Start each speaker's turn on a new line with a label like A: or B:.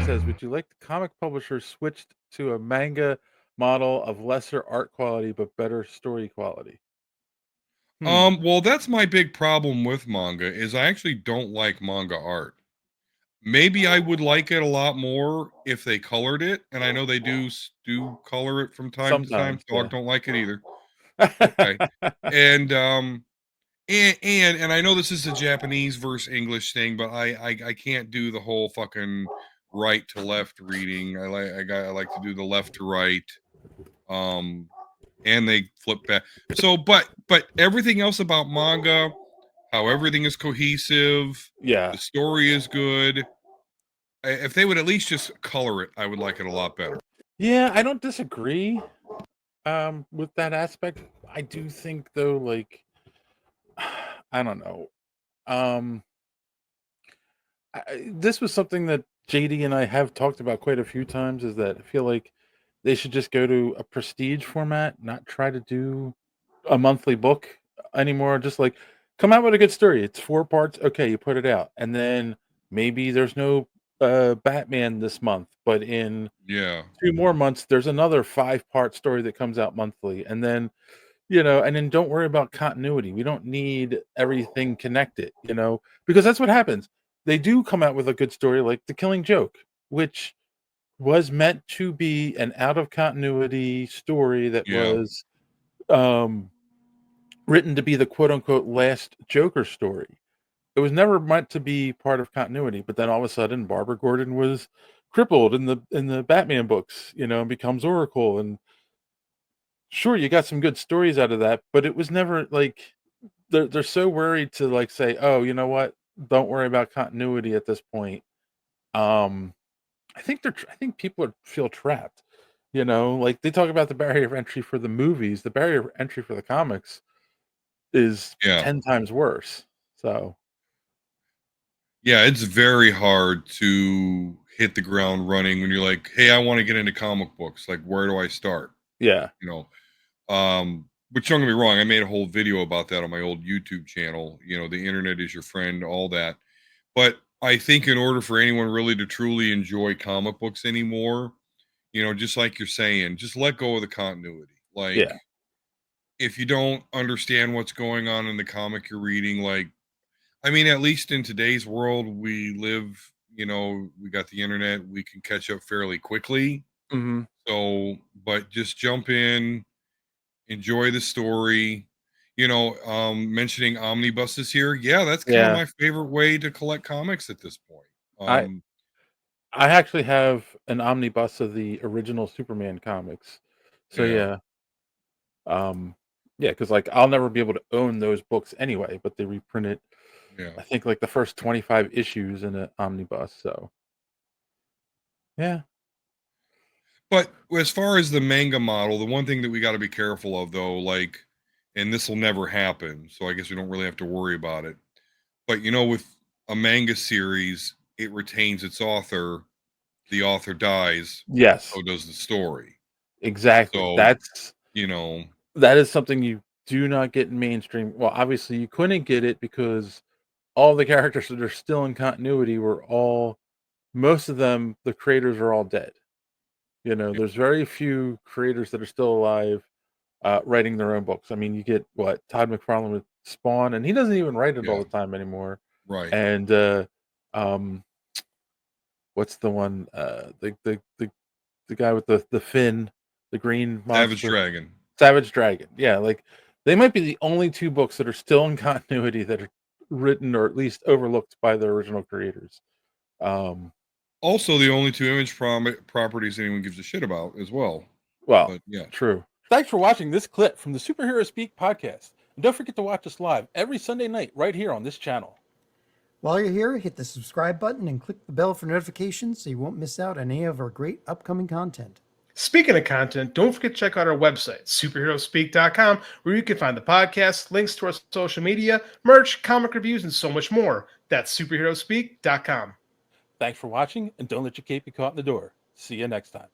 A: says, would you like the comic publisher switched to a manga model of lesser art quality but better story quality?
B: Well, that's my big problem with manga is I actually don't like manga art. Maybe I would like it a lot more if they colored it, and I know they do color it from time to time.
A: Sometimes,
B: Dog
A: yeah.
B: don't like it either. Okay, and and I know this is a Japanese versus English thing, but I can't do the whole fucking right to left reading. I like to do the left to right. Um, and they flip back. So, but everything else about manga, how everything is cohesive,
A: Yeah.
B: the story is good. If they would at least just color it, I would like it a lot better.
A: Yeah, I don't disagree with that aspect. I do think though, like, I don't know. Um this was something that JD and I have talked about quite a few times, is that I feel like they should just go to a prestige format, not try to do a monthly book anymore. Just like come out with a good story. It's 4 parts. Okay, you put it out. And then maybe there's no Batman this month, but in
B: Yeah,
A: 2 more months there's another 5-part story that comes out monthly. And then, and then don't worry about continuity. We don't need everything connected, because that's what happens. They do come out with a good story like The Killing Joke, which was meant to be an out of continuity story that
B: yeah,
A: was um, written to be the quote unquote last Joker story. It was never meant to be part of continuity, but then all of a sudden Barbara Gordon was crippled in the Batman books, and becomes Oracle. And sure, you got some good stories out of that, but it was never like they're so worried to like say, oh, you know what? Don't worry about continuity at this point. Um, I think people feel trapped. Like they talk about the barrier of entry for the movies, the barrier of entry for the comics is
B: yeah,
A: 10 times worse. So,
B: yeah. It's very hard to hit the ground running when you're like, hey, I want to get into comic books. Like, where do I start?
A: yeah.
B: You but don't get me wrong, I made a whole video about that on my old YouTube channel. The internet is your friend, all that. But I think in order for anyone really to truly enjoy comic books anymore, just like you're saying, just let go of the continuity. Like,
A: Yeah.
B: if you don't understand what's going on in the comic you're reading, like, I mean, at least in today's world we live, we got the internet, we can catch up fairly quickly.
A: Mhm.
B: So, but just jump in, enjoy the story. Mentioning omnibuses here, yeah, that's kind of
A: Yeah.
B: my favorite way to collect comics at this point.
A: I I actually have an omnibus of the original Superman comics. So
B: Yeah,
A: yeah. Um yeah, cuz like I'll never be able to own those books anyway, but they reprinted
B: yeah.
A: I think like the first 25 issues in an omnibus. So, yeah.
B: But as far as the manga model, the one thing that we got to be careful of, though, like, and this will never happen, so I guess we don't really have to worry about it. But with a manga series, it retains its author. The author dies,
A: Yes.
B: so does the story.
A: Exactly.
B: So, you know,
A: That is something you do not get in mainstream. Well, obviously you couldn't get it because all the characters that are still in continuity were all most of them, the creators are all dead.
B: yeah,
A: There's very few creators that are still alive writing their own books. I mean, you get what Todd McFarlane with Spawn, and he doesn't even write it all
B: yeah,
A: the time anymore.
B: right.
A: And um, what's the one? The guy with the fin, the green
B: Savage
A: monster,
B: Dragon.
A: Savage Dragon. Yeah, like they might be the only two books that are still in continuity that are written or at least overlooked by the original creators. Um,
B: Also, the only two image properties anyone gives a shit about as well.
A: well,
B: But yeah.
A: true. Thanks for watching this clip from the Superhero Speak podcast. And don't forget to watch us live every Sunday night right here on this channel.
C: While you're here, hit the subscribe button and click the bell for notifications so you won't miss out on any of our great upcoming content.
D: Speaking of content, don't forget to check out our website, superheroespeak.com, where you can find the podcast, links to our social media, merch, comic reviews, and so much more. That's superheroespeak.com.
A: Thanks for watching, and don't let your cape be caught in the door. See you next time.